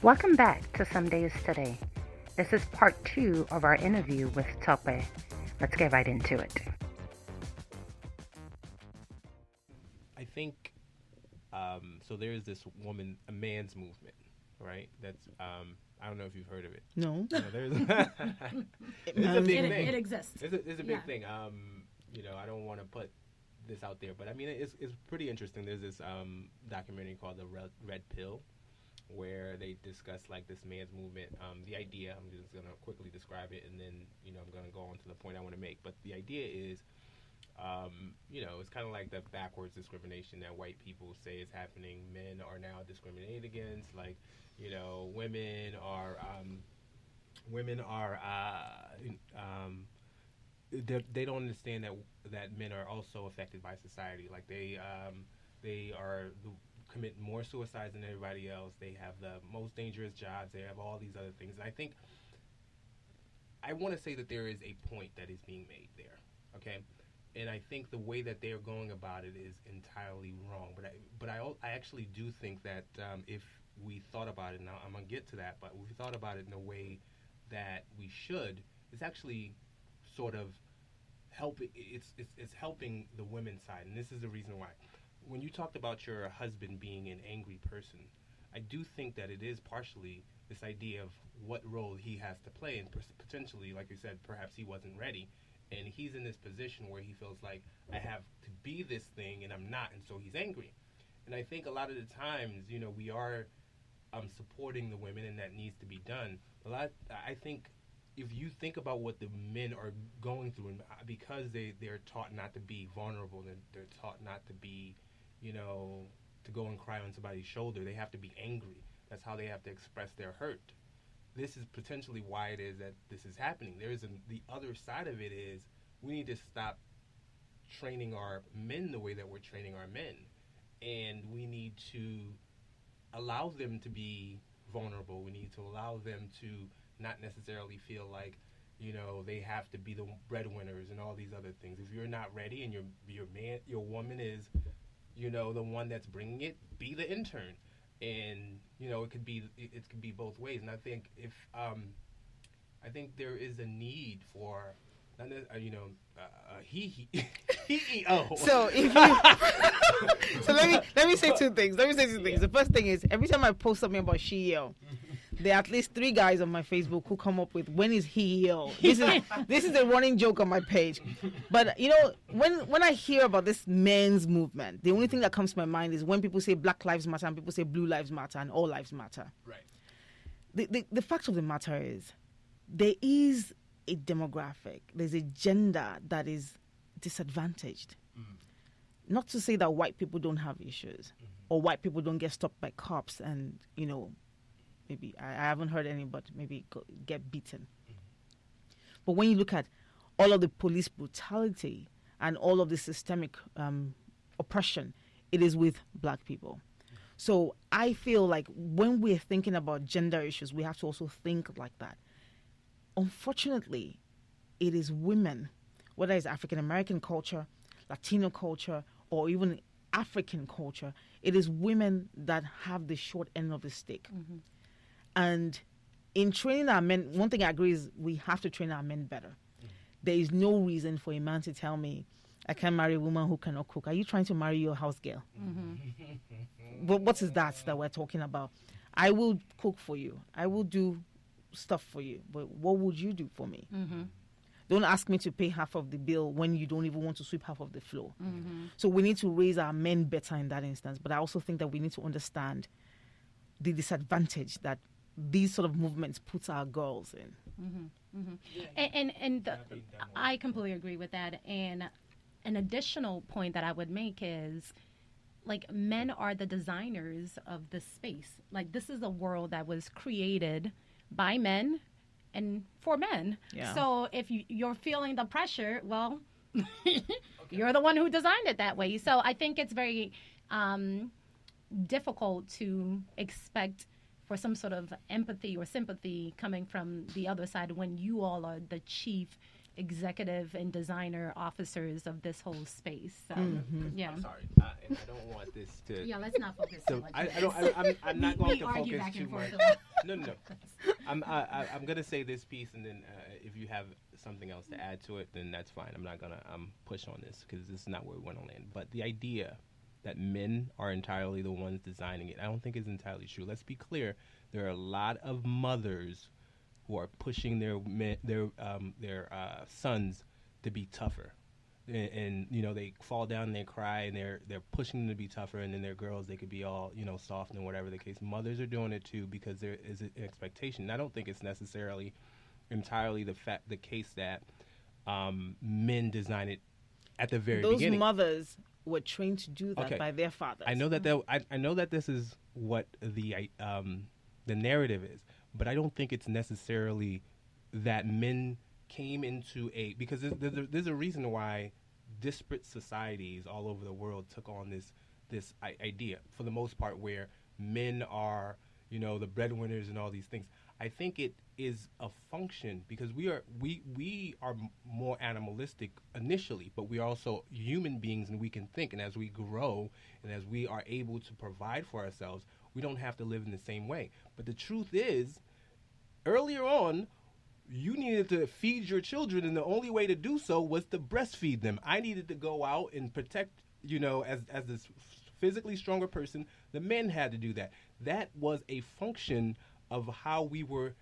Welcome back to Some Days Today. This is part 2 of our interview with Tope. Let's get right into it. I think, so there is this a man's movement, right? That's, I don't know if you've heard of it. No. There's a big thing. It exists. It's a big thing. I don't want to put this out there, but I mean, it's pretty interesting. There's this documentary called The Red Pill, where they discuss like this man's movement. The idea, I'm just going to quickly describe it, and then, I'm going to go on to the point I want to make. But the idea is, it's kind of like the backwards discrimination that white people say is happening. Men are now discriminated against. Like, they don't understand that men are also affected by society. Like they commit more suicides than everybody else. They have the most dangerous jobs. They have all these other things. And I want to say that there is a point that is being made there. Okay. And I think the way that they are going about it is entirely wrong. But I actually do think that if we thought about it, now I'm going to get to that, but if we thought about it in a way that we should, it's actually sort of it's helping the women's side. And this is the reason why. When you talked about your husband being an angry person, I do think that it is partially this idea of what role he has to play, and potentially, like you said, perhaps he wasn't ready. And he's in this position where he feels like, I have to be this thing and I'm not, and so he's angry. And I think a lot of the times, we are supporting the women, and that needs to be done. I think if you think about what the men are going through, and because they're taught not to be vulnerable, they're taught not to be, to go and cry on somebody's shoulder, they have to be angry. That's how they have to express their hurt. This is potentially why it is that this is happening. The other side of it is we need to stop training our men the way that we're training our men. And we need to allow them to be vulnerable. We need to allow them to not necessarily feel like, they have to be the breadwinners and all these other things. If you're not ready and your woman is, the one that's bringing it, be the intern. And it could be both ways. And I think I think there is a need for So if you, so let me say two things. The first thing is, every time I post something about she-yo, there are at least 3 guys on my Facebook who come up with, when is he ill? This is a running joke on my page. But when I hear about this men's movement, the only thing that comes to my mind is when people say Black Lives Matter and people say Blue Lives Matter and all lives matter. Right. The fact of the matter is, there is a demographic, there's a gender that is disadvantaged. Not to say that white people don't have issues, or white people don't get stopped by cops and, maybe, I haven't heard any, but maybe get beaten. But when you look at all of the police brutality and all of the systemic oppression, it is with black people. So I feel like when we're thinking about gender issues, we have to also think like that. Unfortunately, it is women, whether it's African American culture, Latino culture, or even African culture, it is women that have the short end of the stick. Mm-hmm. And in training our men, one thing I agree is we have to train our men better. Mm-hmm. There is no reason for a man to tell me, I can't marry a woman who cannot cook. Are you trying to marry your house girl? Mm-hmm. But what is that we're talking about? I will cook for you. I will do stuff for you. But what would you do for me? Mm-hmm. Don't ask me to pay half of the bill when you don't even want to sweep half of the floor. Mm-hmm. So we need to raise our men better in that instance. But I also think that we need to understand the disadvantage that these sort of movements put our girls in. Mm-hmm. Mm-hmm. And I completely agree with that. And an additional point that I would make is, like, men are the designers of this space. Like, this is a world that was created by men and for men. Yeah. So if you're feeling the pressure, well, you're the one who designed it that way. So I think it's very difficult to expect for some sort of empathy or sympathy coming from the other side when you all are the chief executive and designer officers of this whole space. So, yeah. I'm sorry, and I don't want this to. Yeah, let's not focus too much. I'm not going to argue focus back too and much. forth. No. I'm going to say this piece, and then if you have something else to add to it, then that's fine. I'm not going to push on this because this is not where we want to land. But the idea that men are entirely the ones designing it, I don't think is entirely true. Let's be clear. There are a lot of mothers who are pushing their sons to be tougher, and you know, they fall down and they cry and they're pushing them to be tougher, and then their girls, they could be all, you know, soft and whatever the case. Mothers are doing it too because there is an expectation. And I don't think it's necessarily entirely the case that men design it at the very beginning. Those mothers were trained to do that by their fathers. I know that I know that this is what the narrative is, but I don't think it's necessarily that men came into because there's a reason why disparate societies all over the world took on this idea, for the most part, where men are, you know, the breadwinners and all these things. I think it is a function because we are more animalistic initially, but we are also human beings and we can think. And as we grow and as we are able to provide for ourselves, we don't have to live in the same way. But the truth is, earlier on, you needed to feed your children, and the only way to do so was to breastfeed them. I needed to go out and protect, you know, as this physically stronger person. The men had to do that. That was a function of how we were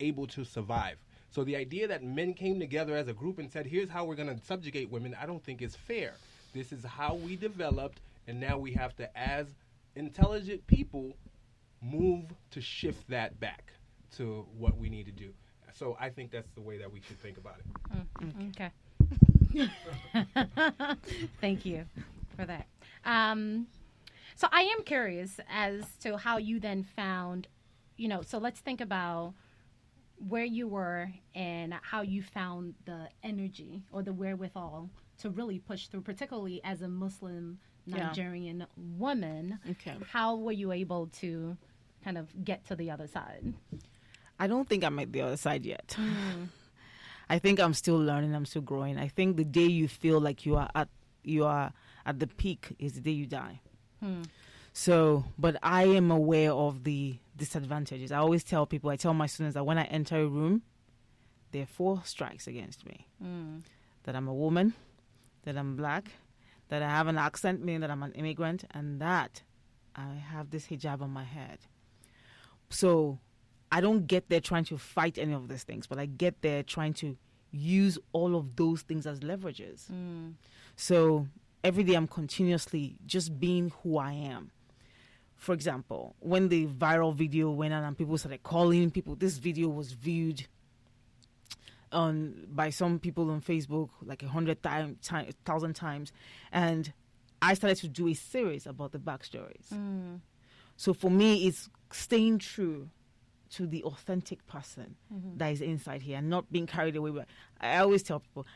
able to survive. So the idea that men came together as a group and said, here's how we're going to subjugate women, I don't think is fair. This is how we developed, and now we have to, as intelligent people, move to shift that back to what we need to do. So I think that's the way that we should think about it. Okay. Thank you for that. So I am curious as to how you then found, you know, so let's think about where you were and how you found the energy or the wherewithal to really push through, particularly as a Muslim Nigerian woman. Okay. How were you able to kind of get to the other side? I don't think I'm at the other side yet. I think I'm still learning. I'm still growing. I think the day you feel like you are at the peak is the day you die. So, but I am aware of the disadvantages. I always tell people, I tell my students that when I enter a room, there are 4 strikes against me. That I'm a woman, that I'm black, that I have an accent, meaning that I'm an immigrant, and that I have this hijab on my head. So I don't get there trying to fight any of these things, but I get there trying to use all of those things as leverages. So every day I'm continuously just being who I am. For example, when the viral video went out and people started calling people, this video was viewed by some people on Facebook like 100,000 times. And I started to do a series about the backstories. So for me, it's staying true to the authentic person that is inside here and not being carried away. I always tell people,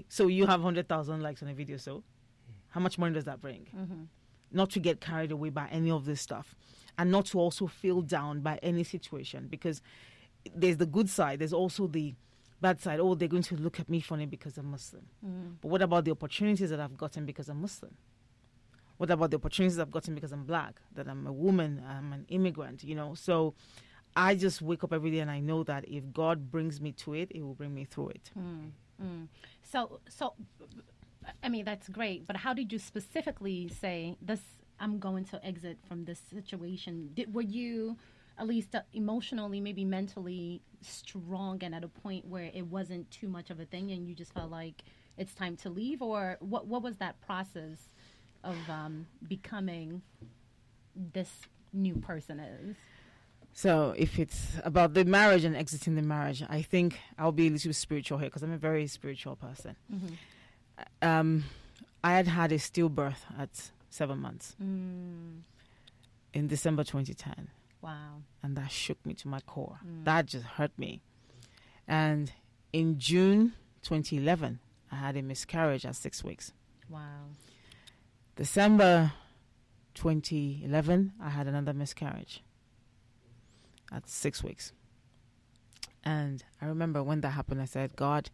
so you have 100,000 likes on a video, so how much money does that bring? Not to get carried away by any of this stuff, and not to also feel down by any situation, because there's the good side, there's also the bad side. Oh, they're going to look at me funny because I'm Muslim. But what about the opportunities that I've gotten because I'm Muslim? What about the opportunities I've gotten because I'm black, that I'm a woman, I'm an immigrant, you know? So I just wake up every day and I know that if God brings me to it, it will bring me through it. So, I mean, that's great, but how did you specifically say, this? I'm going to exit from this situation? Were you at least emotionally, maybe mentally strong and at a point where it wasn't too much of a thing and you just felt like it's time to leave? Or what was that process of becoming this new person is? So if it's about the marriage and exiting the marriage, I think I'll be a little spiritual here because I'm a very spiritual person. I had a stillbirth at 7 months in December 2010. Wow. And that shook me to my core. That just hurt me. And in June 2011, I had a miscarriage at 6 weeks. Wow. December 2011, I had another miscarriage at 6 weeks. And I remember when that happened, I said, God,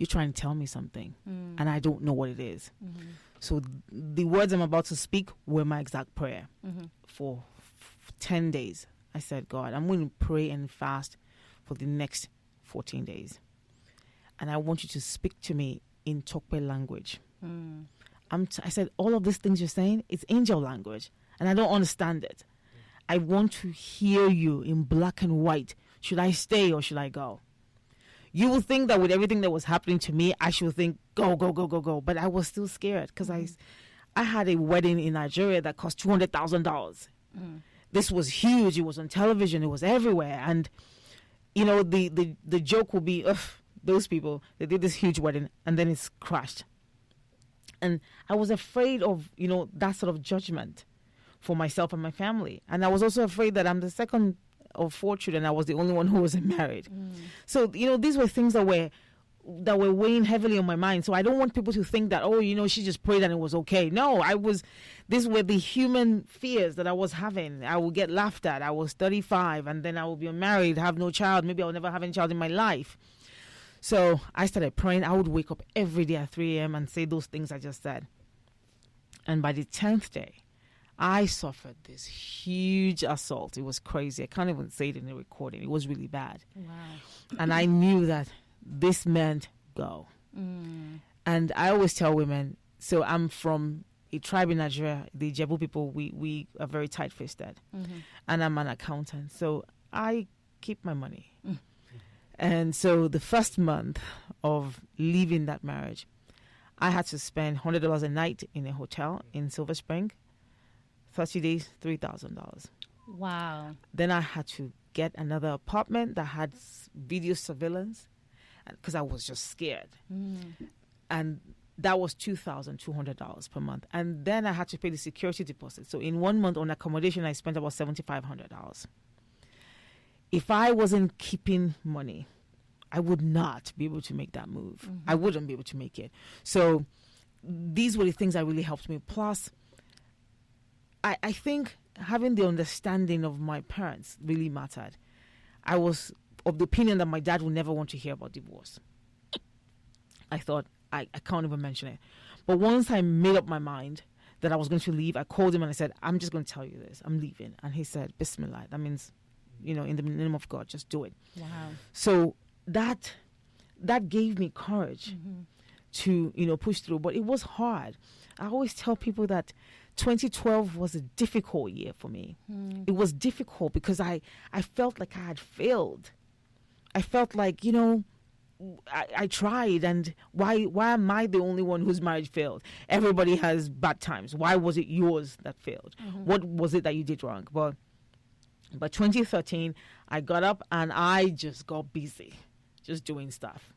you're trying to tell me something, and I don't know what it is. So the words I'm about to speak were my exact prayer for 10 days. I said, God, I'm going to pray and fast for the next 14 days. And I want you to speak to me in Tope language. I said, all of these things you're saying, it's angel language, and I don't understand it. I want to hear you in black and white. Should I stay or should I go? You will think that with everything that was happening to me, I should think, go, go, go, go, go. But I was still scared because I had a wedding in Nigeria that cost $200,000. This was huge. It was on television. It was everywhere. And, you know, the joke will be, those people, they did this huge wedding and then it's crashed. And I was afraid of, you know, that sort of judgment for myself and my family. And I was also afraid that I'm the second of 4 children. I was the only one who wasn't married. So, you know, these were things that were weighing heavily on my mind. So I don't want people to think that, oh, you know, she just prayed and it was okay. No, these were the human fears that I was having. I would get laughed at. I was 35 and then I will be unmarried, have no child. Maybe I'll never have any child in my life. So I started praying. I would wake up every day at 3 a.m. and say those things I just said. And by the 10th day, I suffered this huge assault. It was crazy. I can't even say it in the recording. It was really bad. Wow. And I knew that this meant go. And I always tell women, so I'm from a tribe in Nigeria, the Ijebu people, we are very tight-fisted. And I'm an accountant. So I keep my money. And so the first month of leaving that marriage, I had to spend $100 a night in a hotel in Silver Spring. 30 days, $3,000. Wow. Then I had to get another apartment that had video surveillance because I was just scared. And that was $2,200 per month. And then I had to pay the security deposit. So in 1 month on accommodation, I spent about $7,500. If I wasn't keeping money, I would not be able to make that move. I wouldn't be able to make it. So these were the things that really helped me. Plus, I think having the understanding of my parents really mattered. I was of the opinion that my dad would never want to hear about divorce. I thought, I can't even mention it. But once I made up my mind that I was going to leave, I called him and I said, I'm just going to tell you this. I'm leaving. And he said, Bismillah. That means, you know, in the name of God, just do it. Wow. So that gave me courage to, you know, push through. But it was hard. I always tell people that 2012 was a difficult year for me. It was difficult because I felt like I had failed. I felt like, you know, I tried, and why am I the only one whose marriage failed? Everybody has bad times. Why was it yours that failed? What was it that you did wrong? But 2013, I got up and I just got busy, just doing stuff.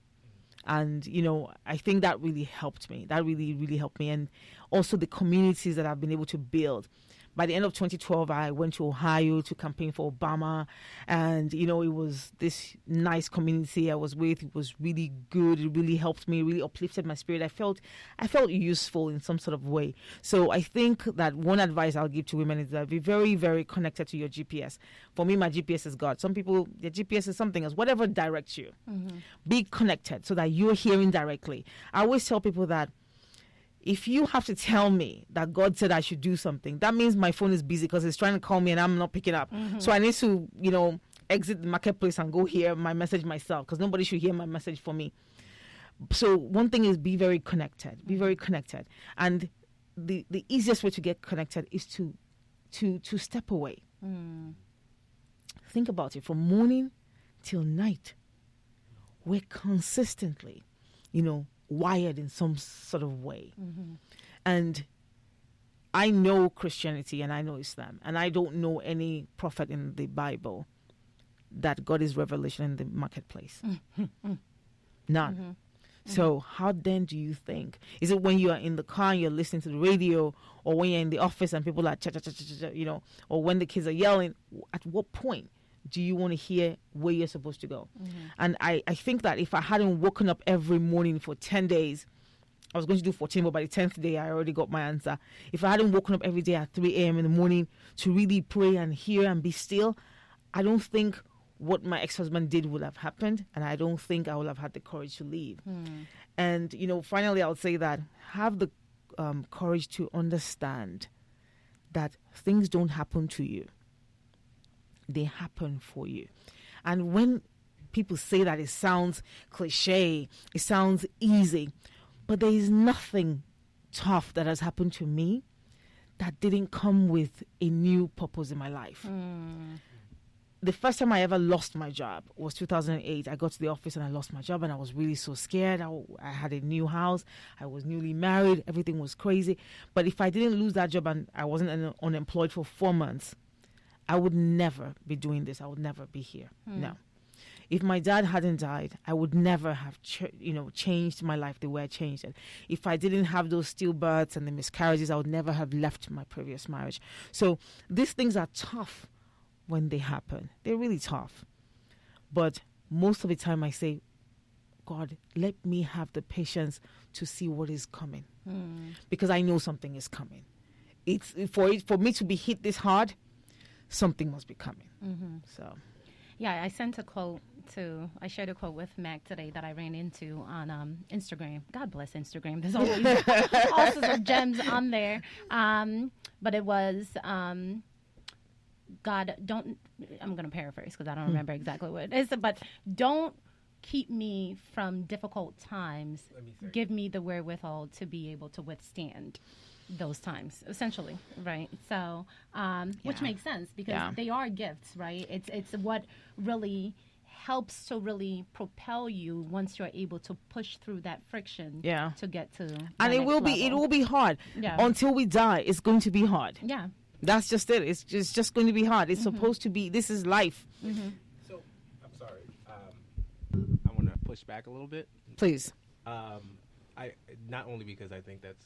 And, you know, I think that really helped me. That really, really helped me. And also the communities that I've been able to build. By the end of 2012, I went to Ohio to campaign for Obama. And, you know, it was this nice community I was with. It was really good. It really helped me, really uplifted my spirit. I felt useful in some sort of way. So I think that one advice I'll give to women is that be very, very connected to your GPS. For me, my GPS is God. Some people, their GPS is something else. Whatever directs you. Be connected so that you're hearing directly. I always tell people that if you have to tell me that God said I should do something, that means my phone is busy because it's trying to call me and I'm not picking up. So I need to, you know, exit the marketplace and go hear my message myself because nobody should hear my message for me. So one thing is be very connected. Be very connected. And the easiest way to get connected is to step away. Think about it. From morning till night, we're consistently, you know, wired in some sort of way. And I know Christianity and I know Islam, and I don't know any prophet in the Bible that got his revelation in the marketplace. None. So how then do you think? Is it when you are in the car and you're listening to the radio, or when you're in the office and people are cha-cha-cha-cha-cha, you know, or when the kids are yelling? At what point do you want to hear where you're supposed to go? And I think that if I hadn't woken up every morning for 10 days, I was going to do 14, but by the 10th day, I already got my answer. If I hadn't woken up every day at 3 a.m. in the morning to really pray and hear and be still, I don't think what my ex-husband did would have happened, and I don't think I would have had the courage to leave. And, finally, I would say that have the courage to understand that things don't happen to you. They happen for you. And when people say that, it sounds cliche, it sounds easy, but there is nothing tough that has happened to me that didn't come with a new purpose in my life. The first time I ever lost my job was 2008. I got to the office and I lost my job, and I was really so scared. I had a new house. I was newly married. Everything was crazy. But if I didn't lose that job and I wasn't unemployed for 4 months, I would never be doing this. I would never be here. No. If my dad hadn't died, I would never have changed my life the way I changed it. If I didn't have those stillbirths and the miscarriages, I would never have left my previous marriage. So these things are tough when they happen. They're really tough. But most of the time I say, God, let me have the patience to see what is coming. Because I know something is coming. It's for me to be hit this hard, something must be coming. So, yeah, I shared a quote with Mac today that I ran into on Instagram. God bless Instagram. There's always all sorts of gems on there. But it was, God, don't, I'm going to paraphrase because I don't remember exactly what it is, but don't keep me from difficult times. Give me the wherewithal to be able to withstand those times, essentially, right? So, which makes sense because they are gifts, right? It's what really helps to really propel you once you're able to push through that friction to get to and it will be hard until we die. It's going to be hard. That's just it. It's just going to be hard. It's supposed to be. This is life. So I'm sorry, I want to push back a little bit, please. I not only because I think that's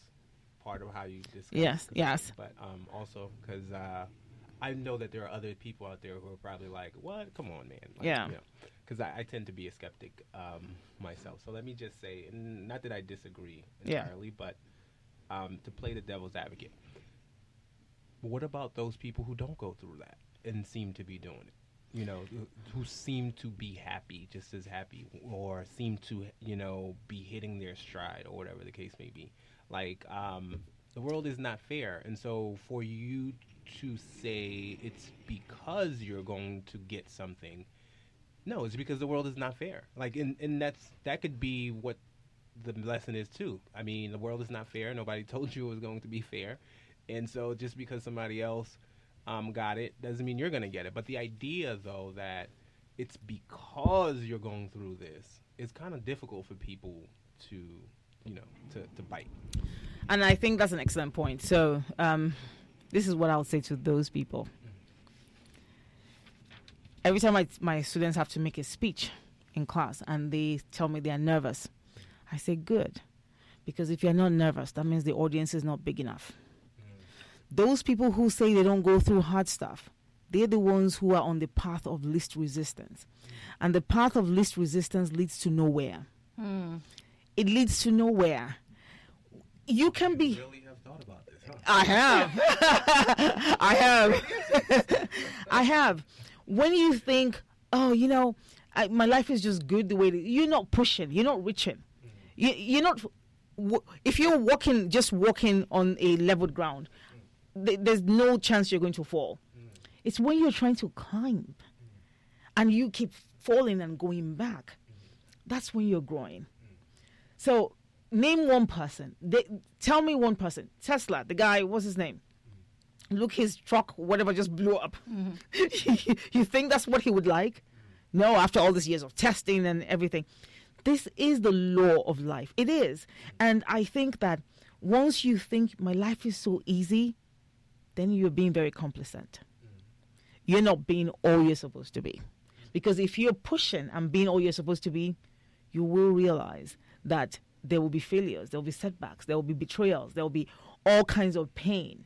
part of how you discuss yes, but also because I know that there are other people out there who are probably like, what? Come on, man. Because I tend to be a skeptic myself. So let me just say, not that I disagree entirely, but to play the devil's advocate, what about those people who don't go through that and seem to be doing it? Who seem to be happy, just as happy, or seem to, be hitting their stride, or whatever the case may be. Like, the world is not fair. And so for you to say it's because you're going to get something, no, it's because the world is not fair. Like, and that could be what the lesson is too. I mean, the world is not fair. Nobody told you it was going to be fair. And so just because somebody else got it doesn't mean you're going to get it. But the idea, though, that it's because you're going through this is kind of difficult for people to bite. And I think that's an excellent point. So this is what I'll say to those people. Every time my students have to make a speech in class and they tell me they are nervous, I say, good. Because if you're not nervous, that means the audience is not big enough. Those people who say they don't go through hard stuff, they're the ones who are on the path of least resistance. And the path of least resistance leads to nowhere. It leads to nowhere. You can be... You really have thought about this, huh? I have. I have. When you think, my life is just good the way it is, you're not pushing, you're not reaching. You're not... If you're just walking on a level ground, there's no chance you're going to fall. It's when you're trying to climb and you keep falling and going back. That's when you're growing. So name one person. Tell me one person. Tesla, the guy, what's his name? Look, his truck, whatever, just blew up. You think that's what he would like? No, after all these years of testing and everything. This is the law of life. It is. And I think that once you think my life is so easy, then you're being very complacent. You're not being all you're supposed to be. Because if you're pushing and being all you're supposed to be, you will realize that there will be failures, there will be setbacks, there will be betrayals, there will be all kinds of pain.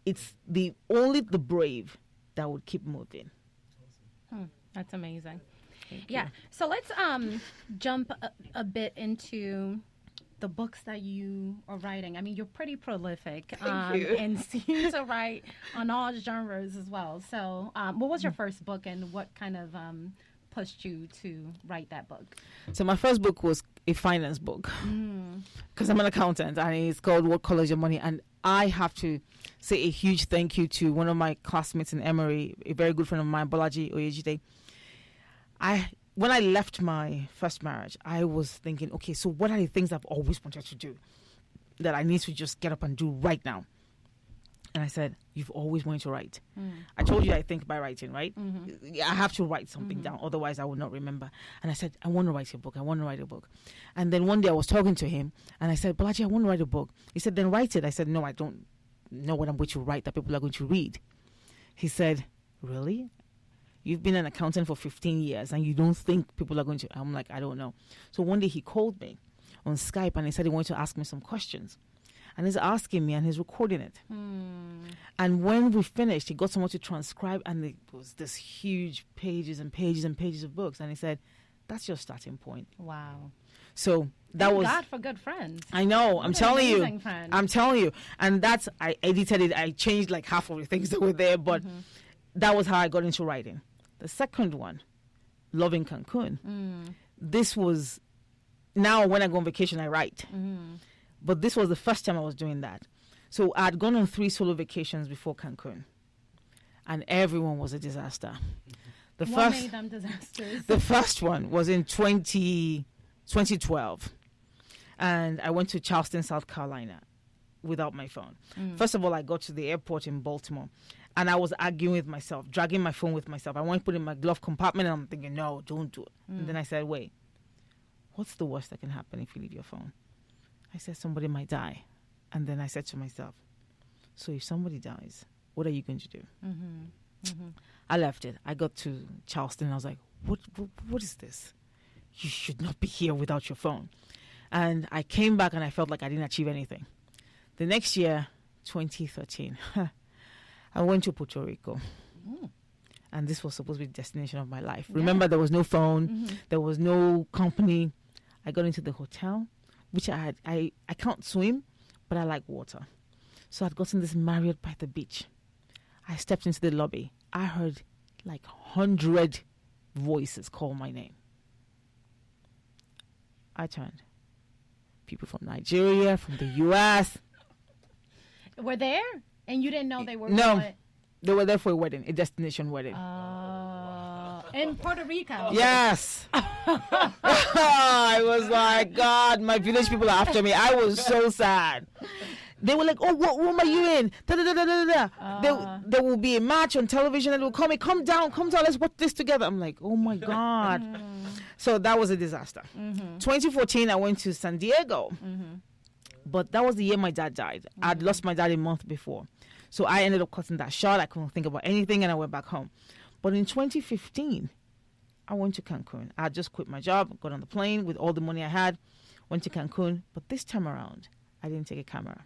It's only the brave that would keep moving. That's amazing. Yeah. So let's jump a bit into the books that you are writing. I mean, you're pretty prolific. Thank you. And seem to write on all genres as well. So, what was your first book, and what kind of pushed you to write that book? So my first book was a finance book because I'm an accountant, and it's called What Colors Your Money. And I have to say a huge thank you to one of my classmates in Emory, a very good friend of mine, Bolaji Oyejide. When I left my first marriage, I was thinking, okay, so what are the things I've always wanted to do that I need to just get up and do right now? And I said, you've always wanted to write. I told you I think by writing, right? I have to write something down, otherwise I will not remember. And I said, I want to write a book. I want to write a book. And then one day I was talking to him, and I said, Bolaji, I want to write a book. He said, then write it. I said, no, I don't know what I'm going to write that people are going to read. He said, really? You've been an accountant for 15 years and you don't think people are going to... I'm like, I don't know. So one day he called me on Skype and he said he wanted to ask me some questions. And he's asking me and he's recording it. And when we finished, he got someone to transcribe, and it was this huge pages and pages and pages of books. And he said, that's your starting point. Wow. So that Thank was... God for good friends. I know. I'm telling you. Amazing friend. I'm telling you. And that's... I edited it. I changed like half of the things that were there. But that was how I got into writing. The second one, Loving Cancun. This was... Now when I go on vacation, I write. But this was the first time I was doing that. So I'd gone on 3 solo vacations before Cancun. And everyone was a disaster. What made them disasters? The first one was in 2012. And I went to Charleston, South Carolina without my phone. First of all, I got to the airport in Baltimore. And I was arguing with myself, dragging my phone with myself. I wanted to put it in my glove compartment, and I'm thinking, no, don't do it. And then I said, wait, what's the worst that can happen if you leave your phone? I said, somebody might die. And then I said to myself, so if somebody dies, what are you going to do? I left it. I got to Charleston, and I was like, what is this? You should not be here without your phone. And I came back, and I felt like I didn't achieve anything. The next year, 2013, I went to Puerto Rico. And this was supposed to be the destination of my life. Remember, there was no phone. There was no company. I got into the hotel, which I can't swim, but I like water. So I'd gotten this Marriott by the beach. I stepped into the lobby. I heard like 100 voices call my name. I turned. People from Nigeria, from the U.S. Were there? And you didn't know they were? No, they were there for a wedding, a destination wedding. In Puerto Rico? Yes. I was like, God, my village people are after me. I was so sad. They were like, oh, what room are you in? Da, da, da, da, da, da. There will be a match on television, and they will call me, come down, let's watch this together. I'm like, oh my God. So that was a disaster. 2014, I went to San Diego. But that was the year my dad died. I'd lost my dad a month before. So I ended up cutting that short. I couldn't think about anything, and I went back home. But in 2015, I went to Cancun. I had just quit my job, got on the plane with all the money I had, went to Cancun. But this time around, I didn't take a camera.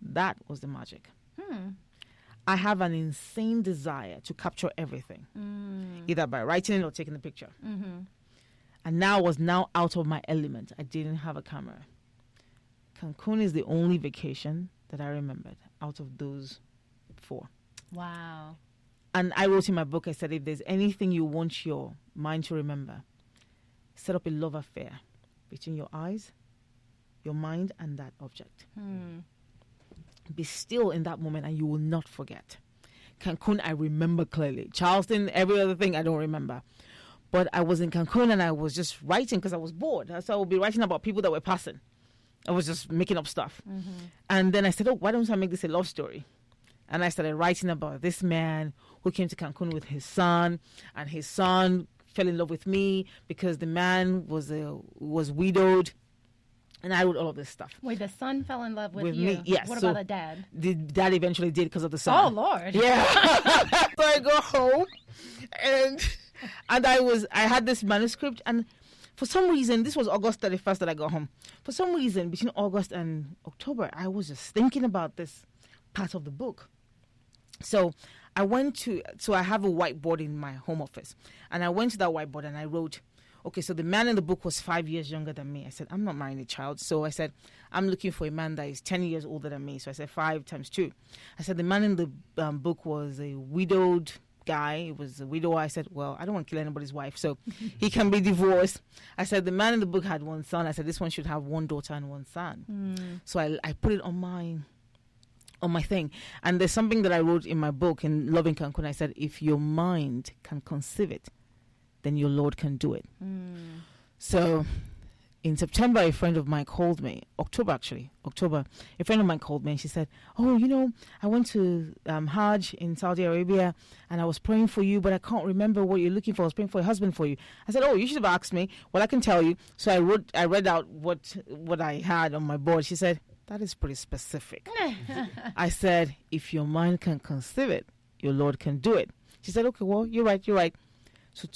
That was the magic. I have an insane desire to capture everything, either by writing it or taking a picture. And now I was out of my element. I didn't have a camera. Cancun is the only vacation that I remembered out of those 4. Wow. And I wrote in my book, I said, if there's anything you want your mind to remember, set up a love affair between your eyes, your mind, and that object. Be still in that moment, and you will not forget. Cancun, I remember clearly. Charleston, every other thing, I don't remember. But I was in Cancun, and I was just writing because I was bored. So I would be writing about people that were passing. I was just making up stuff. And then I said, oh, why don't I make this a love story? And I started writing about this man who came to Cancun with his son, and his son fell in love with me because the man was widowed. And I wrote all of this stuff. Wait, the son fell in love with you? Me, yes. What so about the dad? The dad eventually did because of the son. Oh, Lord. Yeah. So I go home, and I had this manuscript, and for some reason, this was August 31st that I got home. For some reason, between August and October, I was just thinking about this part of the book. So I have a whiteboard in my home office, and I went to that whiteboard and I wrote, okay, so the man in the book was 5 years younger than me. I said, I'm not marrying a child. So I said, I'm looking for a man that is 10 years older than me. So I said, 5 times 2. I said, the man in the book was a widowed guy. It was a widower. I said, well, I don't want to kill anybody's wife, so he can be divorced. I said, the man in the book had 1 son. I said, this one should have 1 daughter and 1 son. So I put it on my thing. And there's something that I wrote in my book, in Loving Cancun. I said, if your mind can conceive it, then your Lord can do it. So in September, a friend of mine called me, October, a friend of mine called me and she said, oh, you know, I went to Hajj in Saudi Arabia and I was praying for you, but I can't remember what you're looking for. I was praying for a husband for you. I said, oh, you should have asked me. Well, I can tell you. So I read out what I had on my board. She said, that is pretty specific. I said, if your mind can conceive it, your Lord can do it. She said, okay, well, you're right. So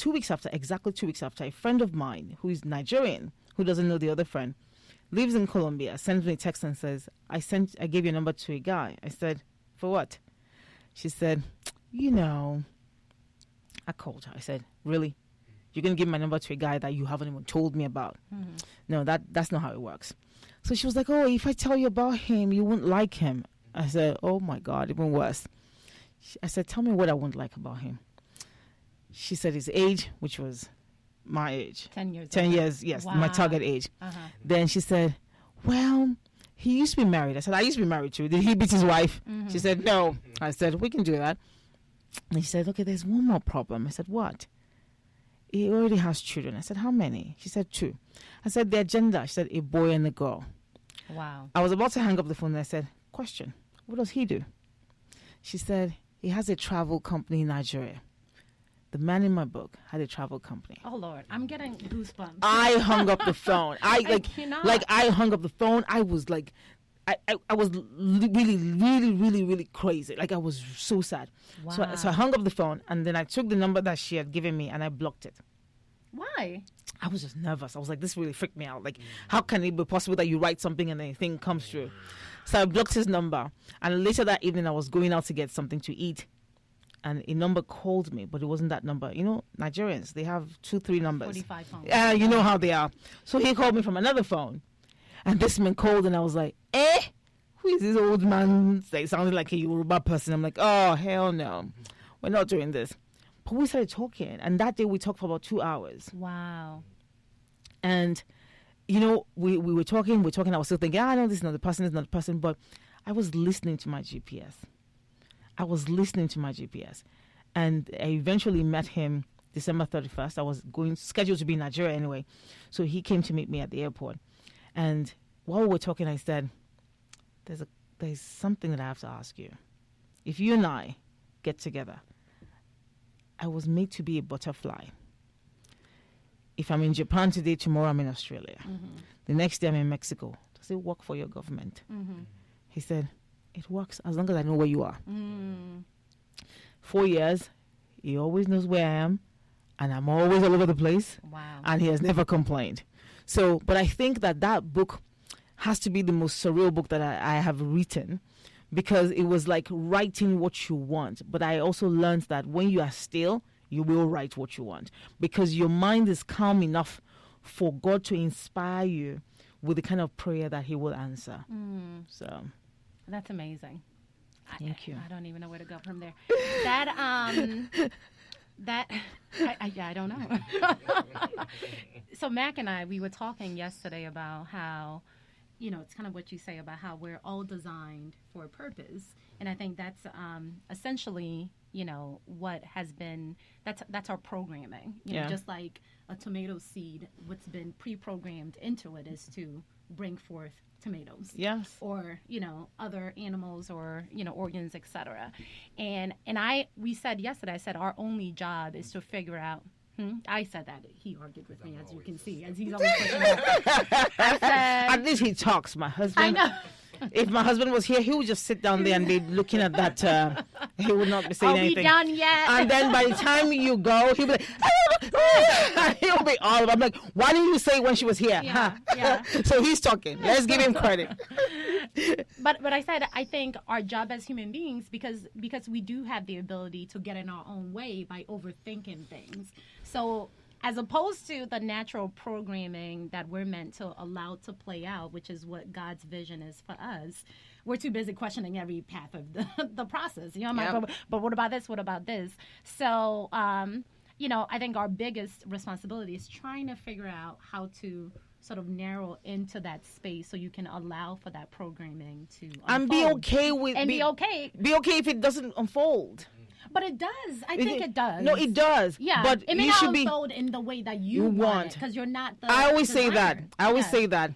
exactly 2 weeks after, a friend of mine who is Nigerian, who doesn't know the other friend, lives in Colombia, sends me a text and says, I gave your number to a guy. I said, for what? She said, you know, I called her. I said, really? You're going to give my number to a guy that you haven't even told me about? No, that's not how it works. So she was like, oh, if I tell you about him, you won't like him. I said, oh my God, even worse. I said, tell me what I won't like about him. She said his age, which was my age. 10 years. 10 years, yes, wow. my target age. Then she said, well, he used to be married. I said, I used to be married too. Did he beat his wife? She said, no. I said, we can do that. And she said, okay, there's one more problem. I said, what? He already has children. I said, how many? She said, 2. I said, their gender. She said, a boy and a girl. Wow. I was about to hang up the phone and I said, question, what does he do? She said, he has a travel company in Nigeria. The man in my book had a travel company. Oh Lord, I'm getting goosebumps. I hung up the phone. I hung up the phone. I was like, I was really crazy. Like I was so sad. Wow. So I hung up the phone and then I took the number that she had given me and I blocked it. Why? I was just nervous. I was like, this really freaked me out. Like, how can it be possible that you write something and then a thing comes through? So I blocked his number. And later that evening, I was going out to get something to eat. And a number called me, but it wasn't that number. You know, Nigerians, they have 2-3 numbers. 45 phones. You know how they are. So he called me from another phone. And this man called and I was like, who is this old man? They sounded like a Yoruba person. I'm like, oh, hell no. We're not doing this. But we started talking. And that day we talked for about 2 hours. Wow. And, you know, we were talking. I was still thinking, no, this is not the person, But I was listening to my GPS. And I eventually met him December 31st. I was scheduled to be in Nigeria anyway. So he came to meet me at the airport. And while we were talking, I said, there's something that I have to ask you. If you and I get together, I was made to be a butterfly. If I'm in Japan today, tomorrow I'm in Australia. The next day I'm in Mexico. Does it work for your government? He said, it works as long as I know where you are. 4 years, he always knows where I am, and I'm always all over the place. Wow. And he has never complained. So, but I think that book has to be the most surreal book that I have written, because it was like writing what you want. But I also learned that when you are still, you will write what you want, because your mind is calm enough for God to inspire you with the kind of prayer that he will answer. So that's amazing. Thank you. I don't even know where to go from there. I don't know. So Mac and I, we were talking yesterday about how, you know, it's kind of what you say about how we're all designed for a purpose. And I think that's essentially, you know, what has been, that's our programming. You know, just like a tomato seed, what's been pre-programmed into it is to bring forth tomatoes. Yes. Or, you know, other animals or, you know, organs, etc. And we said yesterday, I said our only job is to figure out. I said that. He argued with me, as you can see, as he's always pushing out. I said, at least he talks, my husband. I know. If my husband was here, he would just sit down there and be looking at that. He would not be saying anything. Are we done yet? And then by the time you go, he'll be like, he'll be all over. I'm like, why didn't you say it when she was here? Yeah. So he's talking. Let's give him credit. But I said, I think our job as human beings, because we do have the ability to get in our own way by overthinking things. So as opposed to the natural programming that we're meant to allow to play out, which is what God's vision is for us. We're too busy questioning every path of the process. You know, but what about this? What about this? So, I think our biggest responsibility is trying to figure out how to sort of narrow into that space so you can allow for that programming to unfold. And be okay with be okay. Be okay if it doesn't unfold. But it does. I think it does. No, it does. Yeah, but it may you not should unfold in the way that you want because you're not the I always say that. designer. I always say that.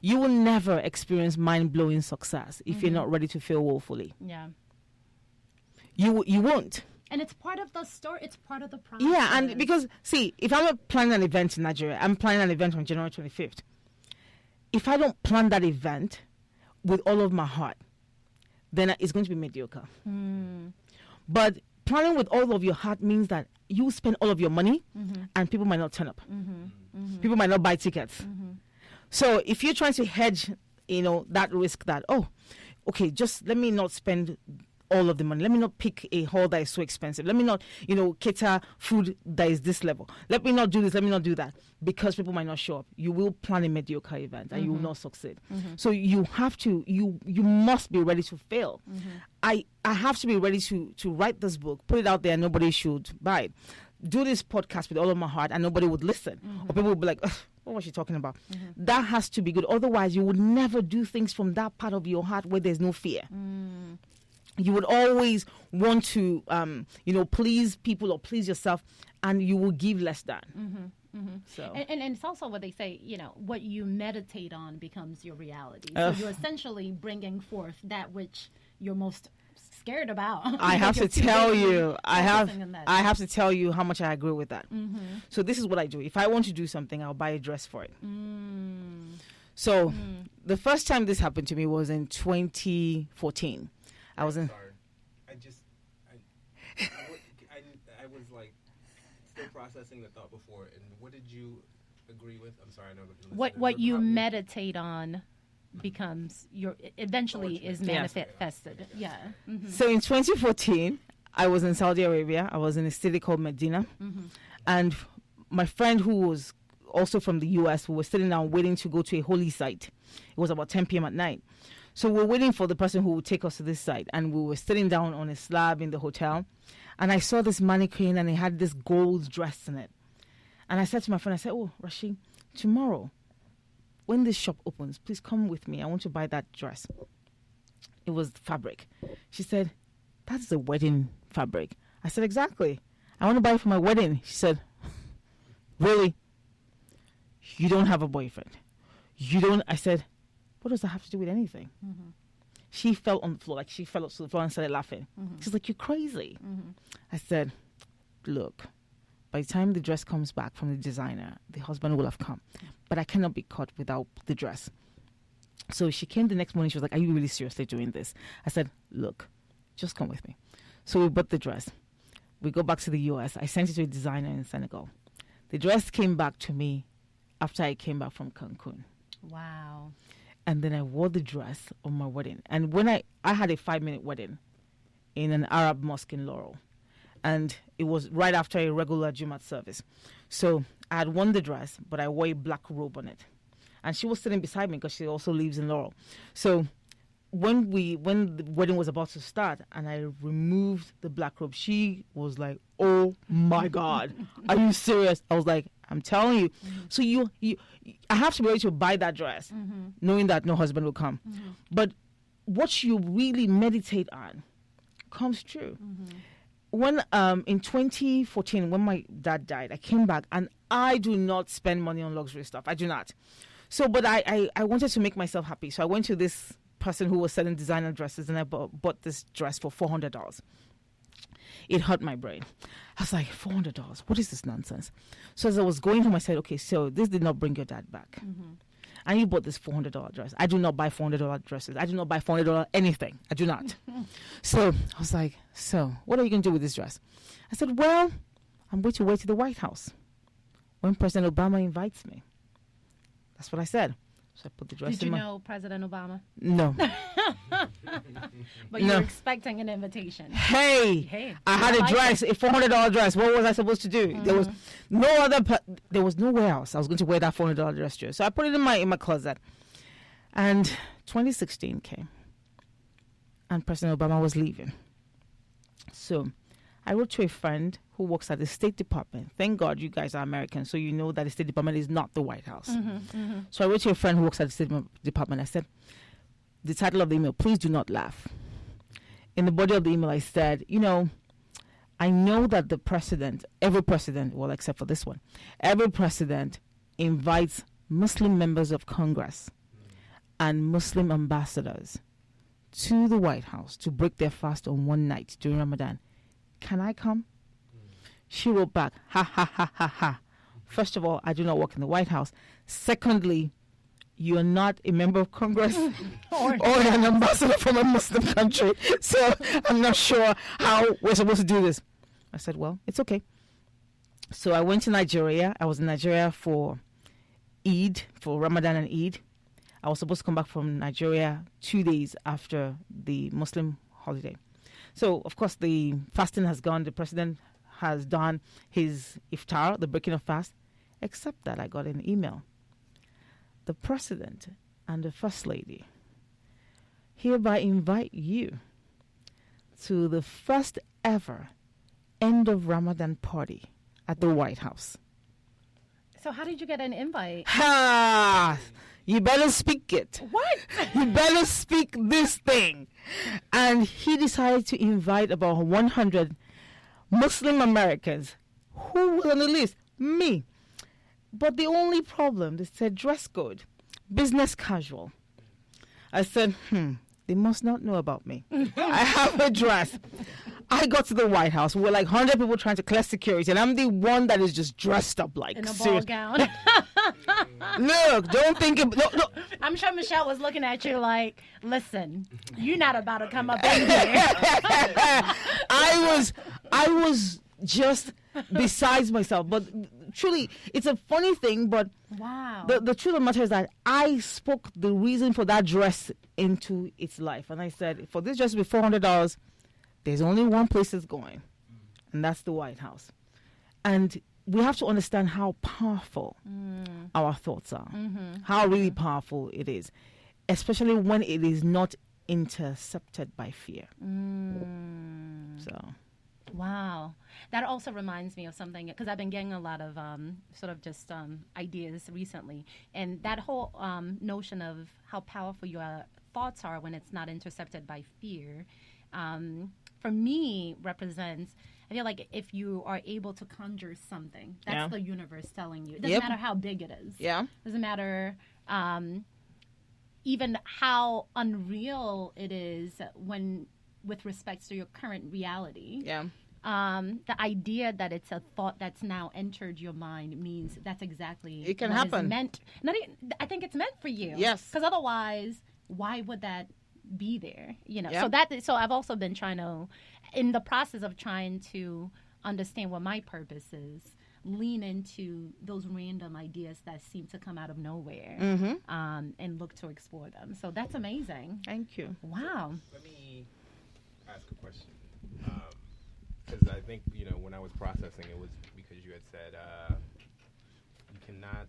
You will never experience mind-blowing success if you're not ready to fail woefully. Yeah. You won't. And it's part of the story. It's part of the process. Yeah, and because, see, if I'm planning an event in Nigeria, I'm planning an event on January 25th. If I don't plan that event with all of my heart, then it's going to be mediocre. But planning with all of your heart means that you spend all of your money and people might not turn up. People might not buy tickets. So if you're trying to hedge, that risk that, okay, just let me not spend all of the money. Let me not pick a hall that is so expensive. Let me not, cater food that is this level. Let me not do this. Let me not do that because people might not show up. You will plan a mediocre event and you will not succeed. So you have to, you must be ready to fail. I have to be ready to write this book, put it out there, and nobody should buy it. Do this podcast with all of my heart and nobody would listen. Or people would be like, what was she talking about? That has to be good. Otherwise, you would never do things from that part of your heart where there's no fear. You would always want to, please people or please yourself, and you will give less than. So, and it's also what they say, what you meditate on becomes your reality. So you're essentially bringing forth that which you're most scared about. I have to tell you, I have to tell you how much I agree with that. So this is what I do. If I want to do something, I'll buy a dress for it. So the first time this happened to me was in 2014. I was in. Sorry. I was like still processing the thought before. And what did you agree with? I'm sorry, I know. What you meditate on becomes eventually is manifested. Yeah. So in 2014, I was in Saudi Arabia. I was in a city called Medina, and my friend who was also from the U.S. we were sitting down waiting to go to a holy site. It was about 10 p.m. at night. So we're waiting for the person who would take us to this site. And we were sitting down on a slab in the hotel. And I saw this mannequin and it had this gold dress in it. And I said to my friend, Rashid, tomorrow, when this shop opens, please come with me. I want to buy that dress. It was fabric. She said, that's a wedding fabric. I said, exactly. I want to buy it for my wedding. She said, really? You don't have a boyfriend? You don't? I said, what does that have to do with anything? She fell on the floor, like she fell to the floor and started laughing. She's like, you're crazy. I said, look, by the time the dress comes back from the designer, the husband will have come. But I cannot be caught without the dress. So she came the next morning. She was like, are you really seriously doing this? I said, look, just come with me. So we bought the dress. We go back to the U.S. I sent it to a designer in Senegal. The dress came back to me after I came back from Cancun. Wow. And then I wore the dress on my wedding. And when I had a 5-minute wedding in an Arab mosque in Laurel. And it was right after a regular Jumat service. So I had worn the dress, but I wore a black robe on it. And she was sitting beside me because she also lives in Laurel. So when the wedding was about to start and I removed the black robe, she was like, oh my God, are you serious? I was like, I'm telling you. So I have to be ready to buy that dress, knowing that no husband will come. But what you really meditate on comes true. When in 2014, when my dad died, I came back and I do not spend money on luxury stuff. I do not. So, but I wanted to make myself happy. So I went to this person who was selling designer dresses and I bought this dress for $400. It hurt my brain. I was like, $400? What is this nonsense? So as I was going home, I said, okay, so this did not bring your dad back. And you bought this $400 dress. I do not buy $400 dresses. I do not buy $400 anything. I do not. So I was like, so what are you going to do with this dress? I said, well, I'm going to wait to the White House when President Obama invites me. That's what I said. So I put the dress Did you know President Obama? No. But you were expecting an invitation. Hey, I had a dress, a $400 dress. What was I supposed to do? There was no other. There was nowhere else I was going to wear that $400 dress to. So I put it in my closet. And 2016 came, and President Obama was leaving. So I wrote to a friend who works at the State Department. Thank God you guys are American, so you know that the State Department is not the White House. So I wrote to a friend who works at the State Department. I said, the title of the email, please do not laugh. In the body of the email, I said, I know that the president, every president, well, except for this one, every president invites Muslim members of Congress and Muslim ambassadors to the White House to break their fast on one night during Ramadan. Can I come? She wrote back, ha, ha, ha, ha, ha. First of all, I do not work in the White House. Secondly, you are not a member of Congress or an ambassador from a Muslim country. So I'm not sure how we're supposed to do this. I said, well, it's okay. So I went to Nigeria. I was in Nigeria for Eid, for Ramadan and Eid. I was supposed to come back from Nigeria 2 days after the Muslim holiday. So, of course, the fasting has gone. The president has done his iftar, the breaking of fast, except that I got an email. The president and the first lady hereby invite you to the first ever end of Ramadan party at the White House. So how did you get an invite? Ha! You better speak it. What? You better speak this thing. And he decided to invite about 100 Muslim Americans. Who was on the list? Me. But the only problem, they said dress code, business casual. I said, they must not know about me. I have a dress. I got to the White House. We're like 100 people trying to clear security, and I'm the one that is just dressed up like in a ball gown. Look, don't think it. No. I'm sure Michelle was looking at you like, listen, you're not about to come up in here. I was just besides myself. But truly, it's a funny thing, but wow. The truth of the matter is that I spoke the reason for that dress into its life. And I said, for this dress to be $400, there's only one place it's going, and that's the White House. And we have to understand how powerful our thoughts are, how really powerful it is, especially when it is not intercepted by fear. So, wow. That also reminds me of something, because I've been getting a lot of sort of just ideas recently. And that whole notion of how powerful your thoughts are when it's not intercepted by fear, for me, represents, I feel like if you are able to conjure something, that's the universe telling you. It doesn't matter how big it is. Yeah. Doesn't matter even how unreal it is when, with respect to your current reality. Yeah. The idea that it's a thought that's now entered your mind means that's exactly it can what happen. Is meant. I think it's meant for you. Yes. Because otherwise, why would that be there? Yep. So I've also been trying to, in the process of trying to understand what my purpose is, lean into those random ideas that seem to come out of nowhere, and look to explore them. So that's amazing. Thank you. Wow. Let me ask a question. Because I think, when I was processing, it was because you had said you cannot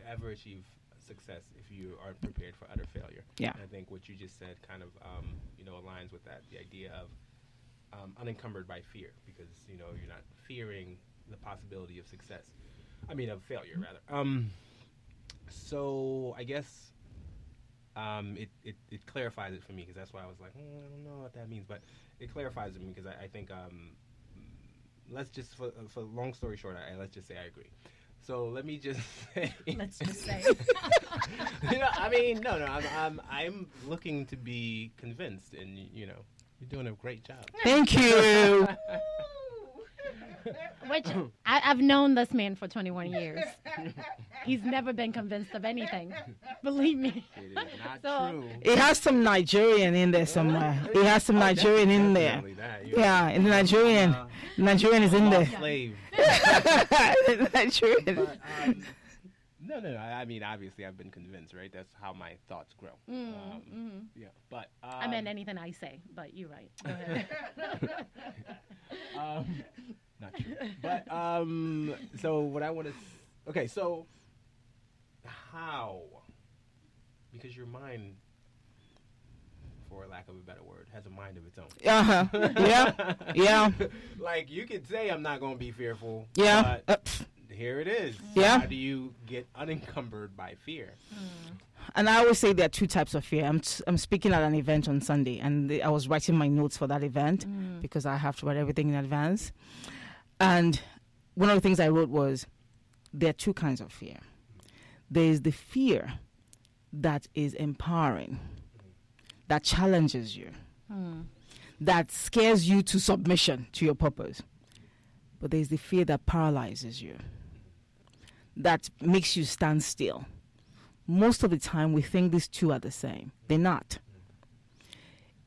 ever achieve success if you aren't prepared for utter failure. Yeah. And I think what you just said kind of, aligns with that, the idea of unencumbered by fear, because, you're not fearing the possibility of success. Of failure, rather. So I guess it clarifies it for me, because that's why I was like, I don't know what that means, but it clarifies it for me, because I think, let's just, for long story short, let's just say I agree. So let me just say. Let's just say. I'm looking to be convinced, and you're doing a great job. Thank you. Which I've known this man for 21 years. He's never been convinced of anything. Believe me. It is not true. It has some Nigerian in there somewhere. It has some Nigerian in there. Yeah, and the Nigerian is in there. Slave. Nigerian. But, No. I mean, obviously, I've been convinced, right? That's how my thoughts grow. Yeah, but I meant anything I say, but you're right. Go ahead. Not true. But so what I want to. Okay, so how? Because your mind, for lack of a better word, has a mind of its own. Yeah. Like, you could say I'm not going to be fearful. Yeah. But here it is. Yeah. How do you get unencumbered by fear? And I always say there are two types of fear. I'm speaking at an event on Sunday, and I was writing my notes for that event because I have to write everything in advance. And one of the things I wrote was, there are two kinds of fear. There is the fear that is empowering, that challenges you, that scares you to submission to your purpose. But there's the fear that paralyzes you, that makes you stand still. Most of the time, we think these two are the same. They're not.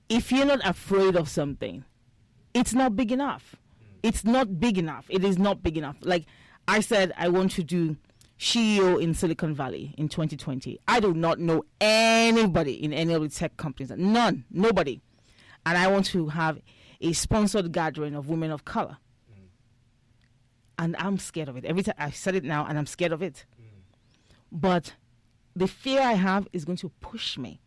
If you're not afraid of something, it's not big enough. It's not big enough. It is not big enough. Like I said, I want to do CEO in Silicon Valley in 2020. I do not know anybody in any of the tech companies. None. Nobody. And I want to have a sponsored gathering of women of color. And I'm scared of it. Every time I've said it now, and I'm scared of it. But the fear I have is going to push me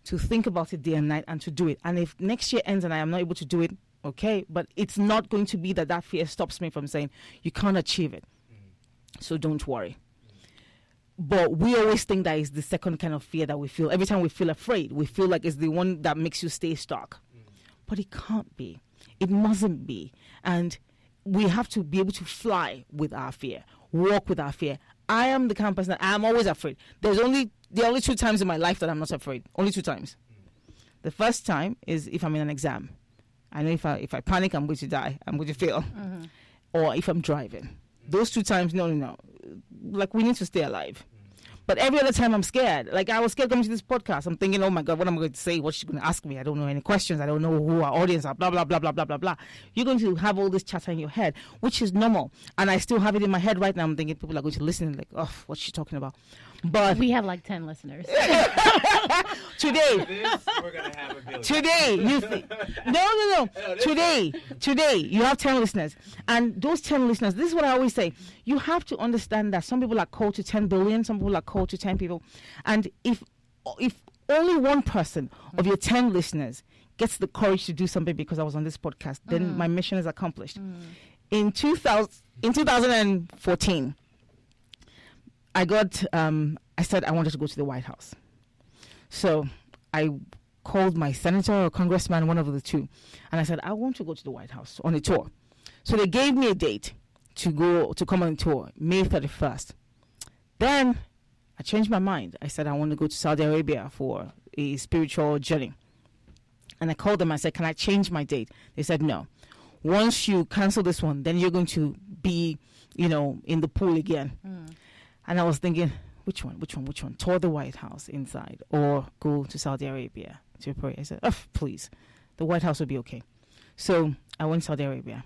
to think about it day and night and to do it. And if next year ends and I am not able to do it, okay, but it's not going to be that fear stops me from saying you can't achieve it. So don't worry. But we always think that is the second kind of fear that we feel. Every time we feel afraid, we feel like it's the one that makes you stay stuck. But it can't be. It mustn't be. And we have to be able to fly with our fear, walk with our fear. I am the kind of person that I'm always afraid. There are only 2 times in my life that I'm not afraid. Only 2 times. The first time is if I'm in an exam. I know if I panic, I'm going to die. I'm going to fail. Or if I'm driving. Those 2 times, no. Like, we need to stay alive. But every other time I'm scared. Like, I was scared coming to this podcast. I'm thinking, oh my God, what am I going to say? What's she going to ask me? I don't know any questions. I don't know who our audience are, blah, blah, blah, blah, blah, blah, blah. You're going to have all this chatter in your head, which is normal. And I still have it in my head right now. I'm thinking people are going to listen like, oh, what's she talking about? But we have like 10 listeners. Today. This, we're going to have a billion. Today. No. Today, you have 10 listeners. And those 10 listeners, this is what I always say. You have to understand that some people are called to 10 billion, some people are called to 10 people. And if only one person of your 10 listeners gets the courage to do something because I was on this podcast, then my mission is accomplished. In 2014, I said I wanted to go to the White House. So I called my senator or congressman, one of the two, and I said, I want to go to the White House on a tour. So they gave me a date to come on a tour, May 31st. Then I changed my mind. I said I want to go to Saudi Arabia for a spiritual journey. And I called them. I said, can I change my date? They said, no. Once you cancel this one, then you're going to be, in the pool again. And I was thinking, which one? Tour the White House inside or go to Saudi Arabia to pray? I said, please, the White House will be okay. So I went to Saudi Arabia.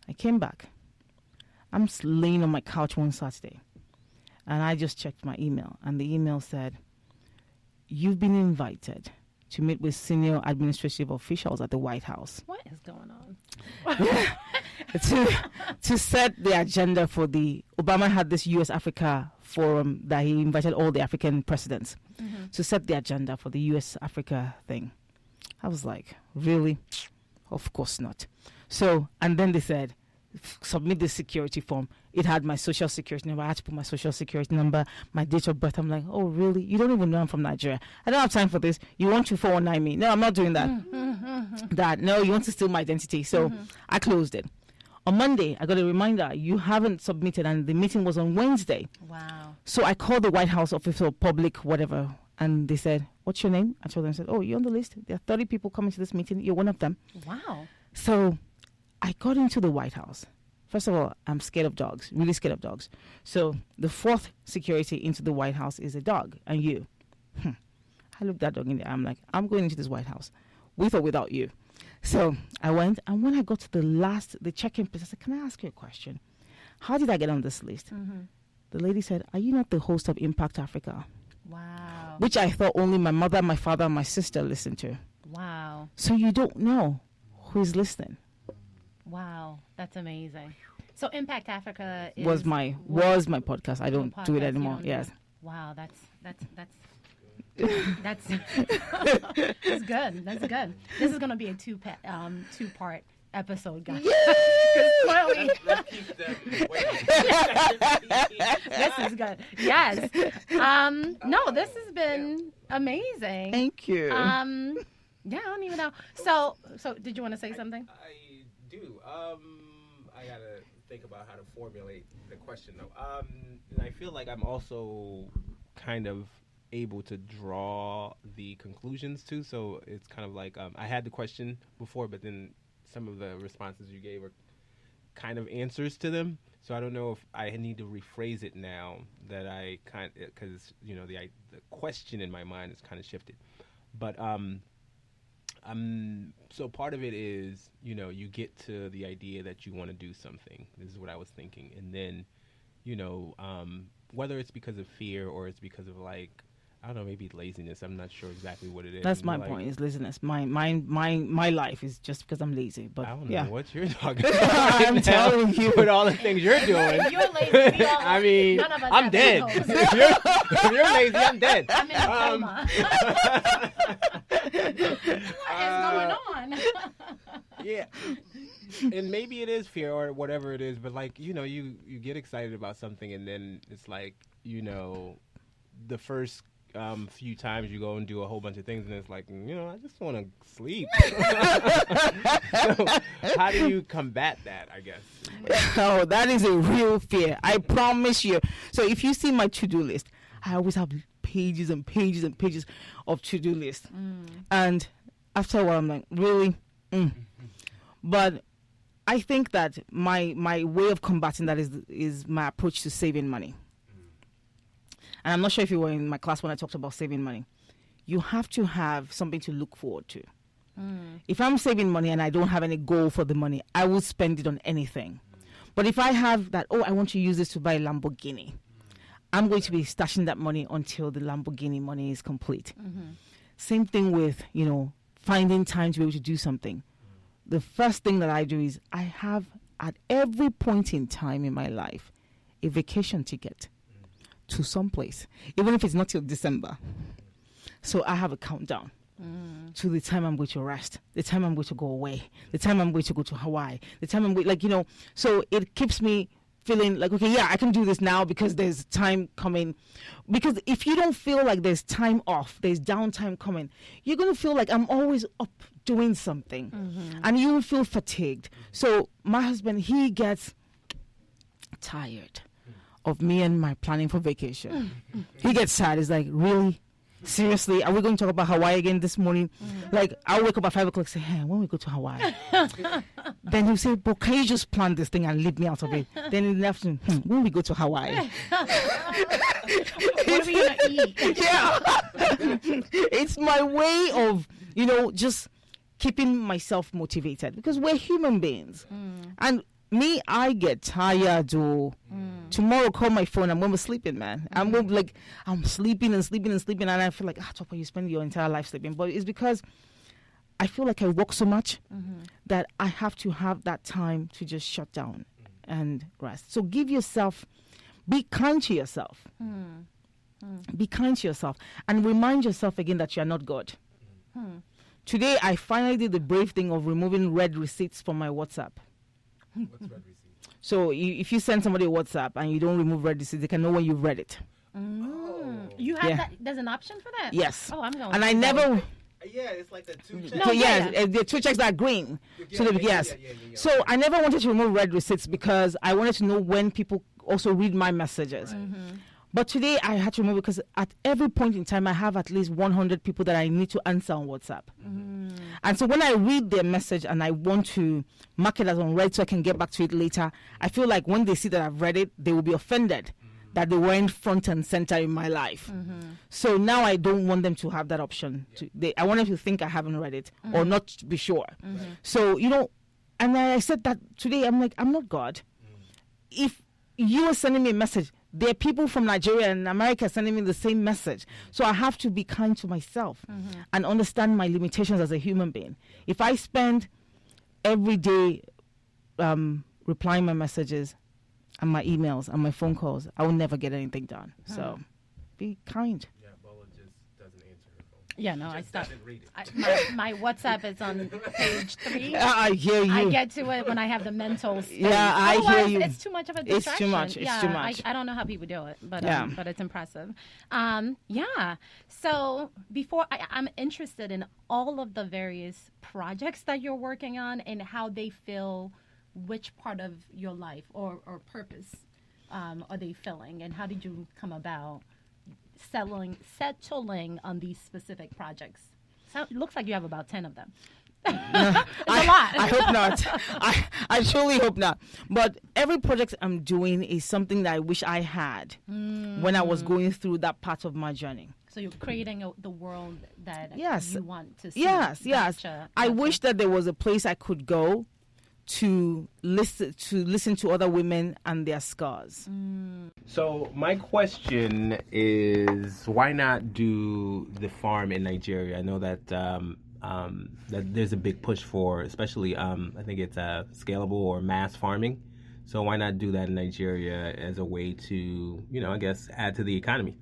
I came back. I'm laying on my couch one Saturday. And I just checked my email. And the email said, you've been invited to meet with senior administrative officials at the White House. What is going on? to set the agenda for Obama had this U.S.-Africa forum that he invited all the African presidents to set the agenda for the U.S.-Africa thing. I was like, really? Of course not. So, and then they said, submit the security form. It had my social security number. I had to put my social security number, my date of birth. I'm like, oh, really? You don't even know I'm from Nigeria. I don't have time for this. You want to 419 me? No, I'm not doing that. No, you want to steal my identity. So I closed it. On Monday, I got a reminder, you haven't submitted, and the meeting was on Wednesday. Wow. So I called the White House Office of Public whatever, and they said, what's your name? I told them, I said, oh, you're on the list. There are 30 people coming to this meeting. You're one of them. Wow. So I got into the White House. First of all, I'm scared of dogs, really scared of dogs. So the fourth security into the White House is a dog, and you. I looked that dog in the eye. I'm like, I'm going into this White House, with or without you. So I went, and when I got to the check-in place, I said, can I ask you a question? How did I get on this list? The lady said, "Are you not the host of Impact Africa?" Wow. Which I thought only my mother, my father, and my sister listened to. Wow. So you don't know who's listening. Wow. That's amazing. So Impact Africa was my podcast. I don't do it anymore. Yes. Wow, that's that's good. That's good. This is gonna be a two-part episode, guys. Clearly, let's keep them waiting. this is good. Yes. No, this has been amazing. Thank you. Yeah, I don't even know. So did you want to say something? I do. I gotta think about how to formulate the question though. And I feel like I'm also kind of able to draw the conclusions too. So it's kind of like I had the question before, but then some of the responses you gave are kind of answers to them. So I don't know if I need to rephrase it now that I because the question in my mind is kind of shifted. But so part of it is, you get to the idea that you want to do something. This is what I was thinking. And then, whether it's because of fear or it's because of I don't know, maybe laziness. I'm not sure exactly what it is. That's my point, is laziness. My life is just because I'm lazy. But I don't know what you're talking about. I'm telling you. With all the things you're doing. You're lazy. I mean, none of us I'm dead. If you're lazy, I'm dead. I'm in a coma. What is going on? Yeah. And maybe it is fear or whatever it is, but you get excited about something and then it's the first few times you go and do a whole bunch of things and it's I just want to sleep. So how do you combat that, I guess? Oh, that is a real fear. I promise you. So if you see my to-do list, I always have pages and pages and pages of to-do list. And after a while, I'm like, really? But I think that my way of combating that is my approach to saving money. And I'm not sure if you were in my class when I talked about saving money. You have to have something to look forward to. If I'm saving money and I don't have any goal for the money, I will spend it on anything. But if I have that, I want to use this to buy a Lamborghini, I'm going to be stashing that money until the Lamborghini money is complete. Same thing with, finding time to be able to do something. The first thing that I do is I have, at every point in time in my life, a vacation ticket to some place, even if it's not till December. So I have a countdown to the time I'm going to rest, the time I'm going to go away, the time I'm going to go to Hawaii, the time I'm going, so it keeps me feeling like, okay, yeah, I can do this now because there's time coming. Because if you don't feel like there's time off, there's downtime coming, you're going to feel like I'm always up doing something and you will feel fatigued. So my husband, he gets tired of me and my planning for vacation. He gets sad. He's like, really? Seriously? Are we going to talk about Hawaii again this morning? I'll wake up at 5 o'clock and say, hey, when we go to Hawaii? Then he'll say, but can you just plan this thing and leave me out of it? Then in the afternoon, when we go to Hawaii? What are we going to eat? Yeah. It's my way of, just keeping myself motivated because we're human beings. And me, I get tired. Tomorrow, call my phone. I'm going to be sleeping, man. I'm sleeping and sleeping and sleeping, and I feel like, Tope, you spend your entire life sleeping. But it's because I feel like I work so much that I have to have that time to just shut down and rest. So be kind to yourself. Be kind to yourself, and remind yourself again that you are not God. Today, I finally did the brave thing of removing red receipts from my WhatsApp. What's red receipt? So if you send somebody a WhatsApp and you don't remove red receipts, they can know when you've read it. You have that? There's an option for that? Yes. Oh, I'm going. And I never. Yeah, it's like the 2 checks. No, the 2 checks that are green. Yeah. So I never wanted to remove red receipts because I wanted to know when people also read my messages. But today I had to remove it because at every point in time I have at least 100 people that I need to answer on WhatsApp. And so when I read their message and I want to mark it as unread so I can get back to it later, I feel like when they see that I've read it, they will be offended that they weren't front and center in my life. So now I don't want them to have that option. I want them to think I haven't read it or not to be sure. So, and I said that today, I'm like, I'm not God. If you are sending me a message, there are people from Nigeria and America sending me the same message. So I have to be kind to myself and understand my limitations as a human being. If I spend every day replying my messages and my emails and my phone calls, I will never get anything done. So be kind. Yeah, Bola just doesn't answer her phone. Yeah, no, I stopped. Doesn't read it. My WhatsApp is on page 3. I hear you. I get to it when I have the mental space. Yeah, I Otherwise, hear you. It's too much of a distraction. It's too much. It's yeah, too much. I don't know how people do it, but Yeah. but it's impressive. Yeah. So before I'm interested in all of the various projects that you're working on and how they fill which part of your life or purpose are they filling, and how did you come about settling on these specific projects? So it looks like you have about 10 of them. It's a lot. I hope not. I truly hope not. But every project I'm doing is something that I wish I had when I was going through that part of my journey. So you're creating the world that Yes. you want to see. Yes. Gotcha. I wish that there was a place I could go to listen to other women and their scars. So my question is, why not do the farm in Nigeria? I know that that there's a big push for, especially I think it's scalable or mass farming. So why not do that in Nigeria as a way to, I guess, add to the economy?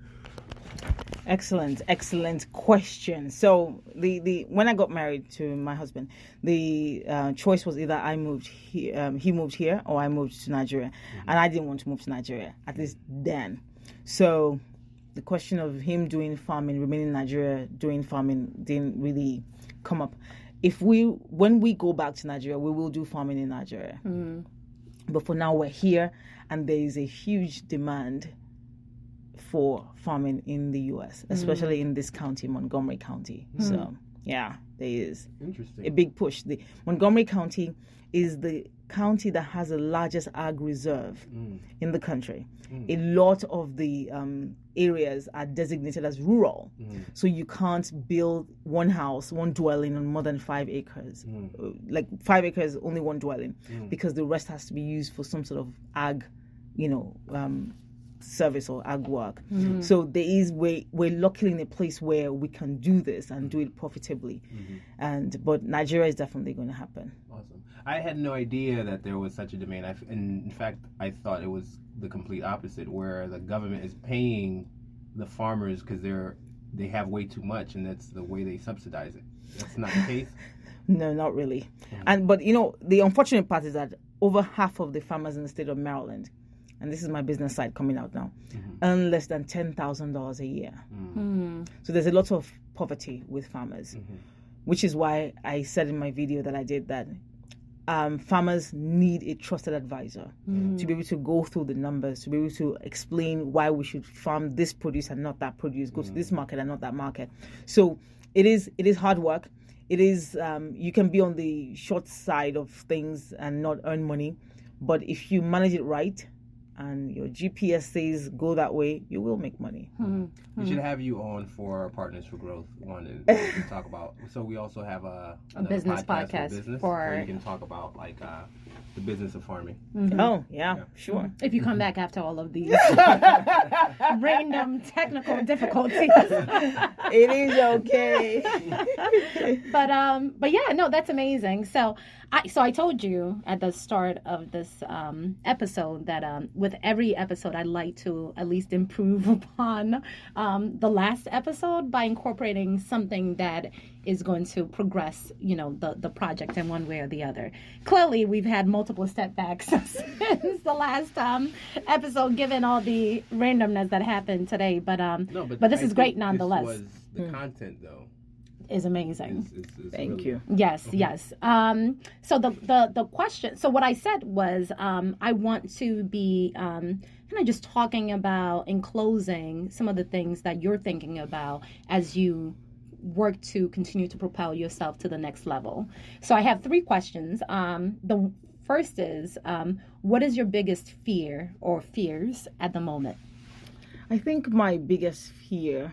Excellent question. So the when I got married to my husband, the choice was either I moved here, he moved here, or I moved to Nigeria, and I didn't want to move to Nigeria, at least then. So the question of him doing farming, remaining in Nigeria doing farming, didn't really come up. When we go back to Nigeria, we will do farming in Nigeria. But for now, we're here, and there is a huge demand for farming in the U.S., especially in this county, Montgomery County. So, yeah, there is Interesting. a big push. The Montgomery County is the county that has the largest ag reserve in the country. A lot of the areas are designated as rural, so you can't build one house, one dwelling on more than 5 acres. Like 5 acres, only one dwelling, because the rest has to be used for some sort of ag, service or ag work. So we're luckily in a place where we can do this and do it profitably. But Nigeria is definitely going to happen. Awesome. I had no idea that there was such a demand. In fact, I thought it was the complete opposite, where the government is paying the farmers because they have way too much, and that's the way they subsidize it. That's not the case. No, not really. But the unfortunate part is that over half of the farmers in the state of Maryland, and this is my business side coming out now, earn less than $10,000 a year. So there's a lot of poverty with farmers, which is why I said in my video that I did that farmers need a trusted advisor to be able to go through the numbers, to be able to explain why we should farm this produce and not that produce, go to this market and not that market. So it is hard work. It is you can be on the short side of things and not earn money, but if you manage it right, and your GPS says go that way, you will make money. We should have you on for Partners for Growth one, and we can talk about. So we also have a business podcast business, for where you can talk about the business of farming. Oh yeah, sure. If you come back after all of these random technical difficulties. It is okay. But yeah, no, that's amazing. So I told you at the start of this episode that with every episode I'd like to at least improve upon the last episode by incorporating something that is going to progress, the project in one way or the other. Clearly, we've had multiple setbacks since the last episode, given all the randomness that happened today. But this is great nonetheless. This was the content, though, is amazing. Thank you. Yes, yes. So the question. So what I said was, I want to be kind of just talking about, in closing, some of the things that you're thinking about as you work to continue to propel yourself to the next level. So I have 3 questions. The first is, what is your biggest fear or fears at the moment? I think my biggest fear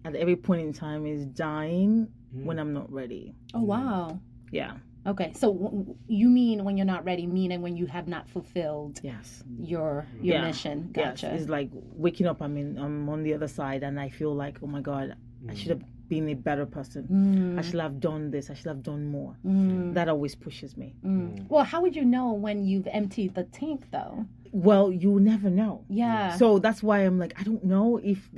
at every point in time is dying when I'm not ready. Oh, wow. Yeah. Okay, so you mean when you're not ready, meaning when you have not fulfilled Yes. your Yeah. mission. Gotcha. Yes. It's like waking up, I'm on the other side, and I feel like, oh my God, I should have been a better person. I should have done this. I should have done more. That always pushes me. Well, how would you know when you've emptied the tank, though? Well, you never know. Yeah. So that's why I'm like, I don't know if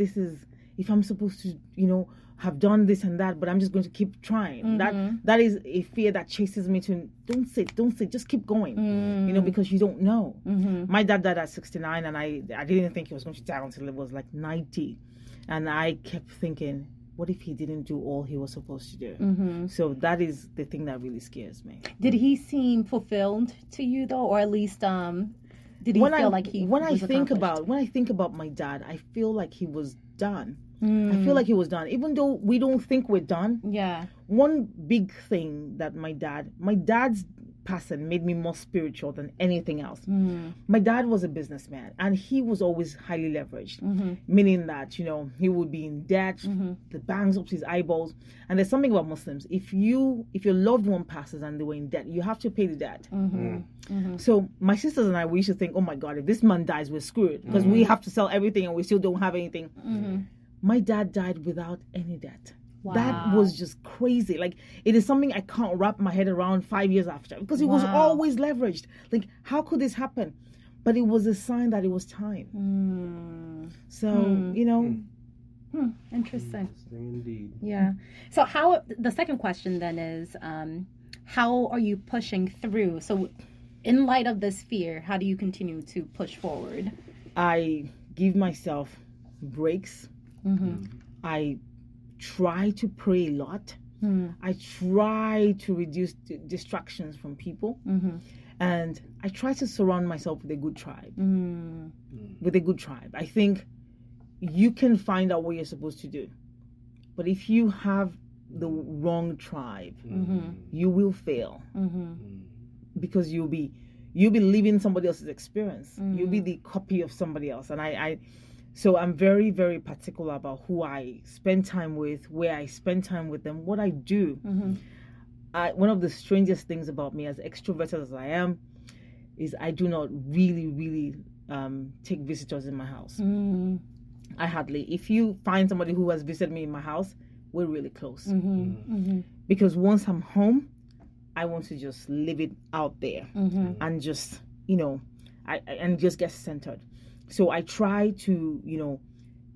I'm supposed to, have done this and that, but I'm just going to keep trying. That is a fear that chases me to don't sit, just keep going. Because you don't know. My dad died at 69, and I didn't think he was going to die until it was like 90, and I kept thinking, what if he didn't do all he was supposed to do? So that is the thing that really scares me. Did he seem fulfilled to you, though, or at least did he feel like he when was accomplished? When I think about my dad, I feel like he was done. I feel like he was done, even though we don't think we're done. Yeah. One big thing that my dad's passing made me more spiritual than anything else. My dad was a businessman, and he was always highly leveraged, meaning that, he would be in debt, the banks up to his eyeballs. And there's something about Muslims. If your loved one passes and they were in debt, you have to pay the debt. So my sisters and I, we used to think, oh my God, if this man dies, we're screwed, because we have to sell everything and we still don't have anything. My dad died without any debt. Wow. That was just crazy. Like, it is something I can't wrap my head around 5 years after, because he was always leveraged. Like, how could this happen? But it was a sign that it was time. So, Interesting. Indeed. Yeah. So the second question then is, how are you pushing through? So in light of this fear, how do you continue to push forward? I give myself breaks. I try to pray a lot. I try to reduce distractions from people. And I try to surround myself with a good tribe. I think you can find out what you're supposed to do. But if you have the wrong tribe, you will fail. Because you'll be living somebody else's experience. You'll be the copy of somebody else. And so I'm very, very particular about who I spend time with, where I spend time with them, what I do. One of the strangest things about me, as extroverted as I am, is I do not really, really take visitors in my house. I hardly. If you find somebody who has visited me in my house, we're really close. Because once I'm home, I want to just live it out there and just, and just get centered. So I try to,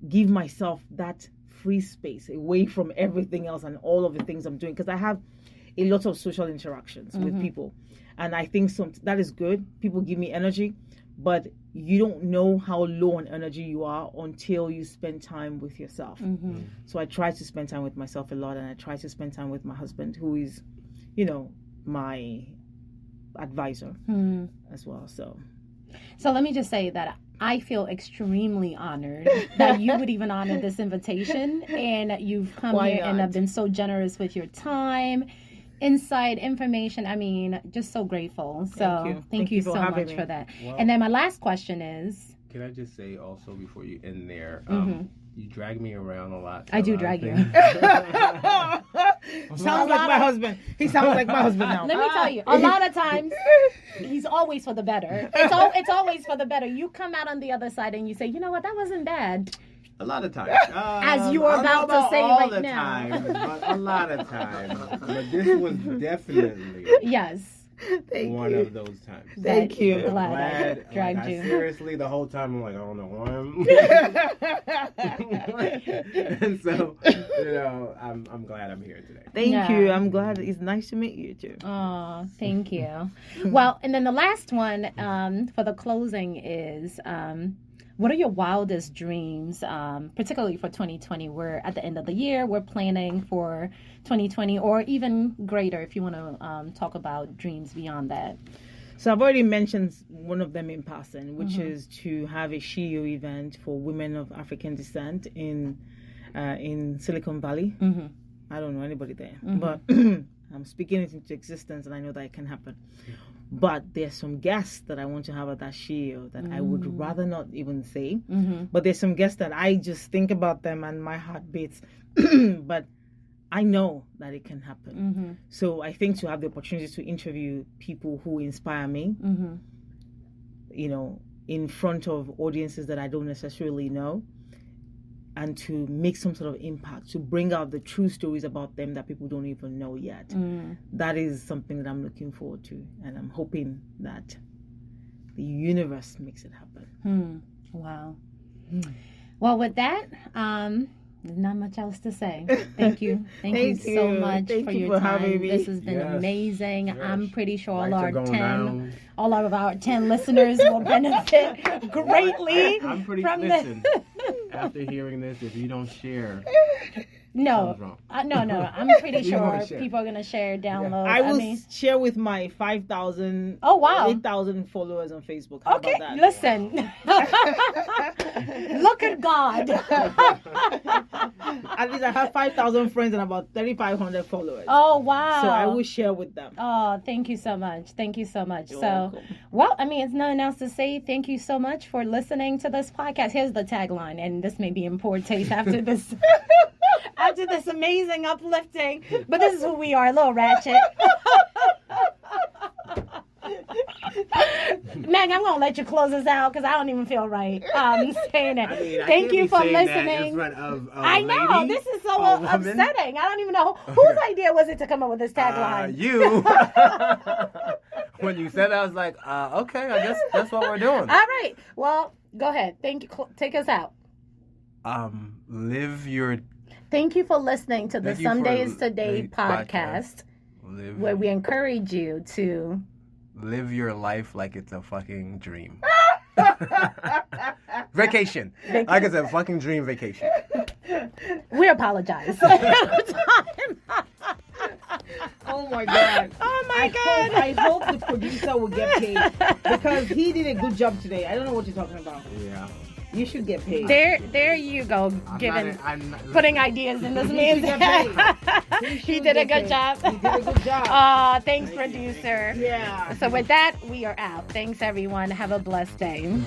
give myself that free space away from everything else and all of the things I'm doing, because I have a lot of social interactions with people. And I think that is good. People give me energy, but you don't know how low on energy you are until you spend time with yourself. So I try to spend time with myself a lot, and I try to spend time with my husband, who is, my advisor as well. So let me just say that I feel extremely honored that you would even honor this invitation, and you've come here and have been so generous with your time, insight, information. I mean, just so grateful. So thank you so much for that. Well, and then my last question is, can I just say also before you end there, you drag me around a lot. I do drag you. Sounds like my husband. He sounds like my husband now. Let me tell you, a lot of times, he's always for the better. It's always for the better. You come out on the other side and you say, you know what, that wasn't bad. A lot of times. As you are about to say all right the now. Time, but a lot of times. But this was definitely one of those times. Thank you. Glad I dragged you. Seriously, the whole time I'm like, I don't know why and so, I'm glad I'm here today. Thank you. I'm glad. It's nice to meet you too. Oh, thank you. Well, and then the last one for the closing is, what are your wildest dreams, particularly for 2020? We're at the end of the year. We're planning for 2020, or even greater if you want to talk about dreams beyond that. So I've already mentioned one of them in passing, which is to have a SHIO event for women of African descent in Silicon Valley. I don't know anybody there, but I'm speaking it into existence, and I know that it can happen. But there's some guests that I want to have at that SHIO that I would rather not even say. But there's some guests that I just think about them and my heart beats. But I know that it can happen. Mm-hmm. So I think to have the opportunity to interview people who inspire me, Mm-hmm. you know, in front of audiences that I don't necessarily know, and to make some sort of impact, to bring out the true stories about them that people don't even know yet. That is something that I'm looking forward to, and I'm hoping that the universe makes it happen. Wow. Well, with that, there's not much else to say. Thank you. Thank you so much Thank for you your for having time. me. This has been Yes. amazing. Yes. I'm pretty sure Lights are going down. all of our 10 listeners will benefit greatly I'm pretty. from Listen, this. after hearing this, if you don't share, No, something's wrong. no. I'm pretty You wanna sure share. people are going to share, download. I will mean, share with my 5,000, oh, wow. 8,000 followers on Facebook. How Okay, about that? listen. Look at God. At least I have 5,000 friends and about 3,500 followers. Oh, wow. So I will share with them. Oh, thank you so much. Thank you so much. You're so, welcome. well, I mean, it's nothing else to say. Thank you so much for listening to this podcast. Here's the tagline, and this may be in poor taste after this. After this amazing uplifting, but this is who we are, a little ratchet. Meg, I'm gonna let you close us out because I don't even feel right saying it. I mean, I Thank can't you be for saying that listening. in front of a I know, lady, this is so a woman. upsetting. I don't even know whose idea was it to come up with this tagline. You. When you said that, I was like, okay, I guess that's what we're doing. All right. Well, go ahead. Thank you. Take us out. Live your. Thank you for listening to the Thank you Some for Days Today the podcast, Live, where we encourage you to live your life like it's a fucking dream. Vacation. Like it's a fucking dream vacation. We apologize. Oh my God. Oh my God. I hope the producer will get paid because he did a good job today. I don't know what you're talking about. Yeah. You should get paid. There you go. Putting ideas in this man's get head. paid. He did a good job. He did a good job. Thanks, producer. Yeah. So with that, we are out. Thanks, everyone. Have a blessed day.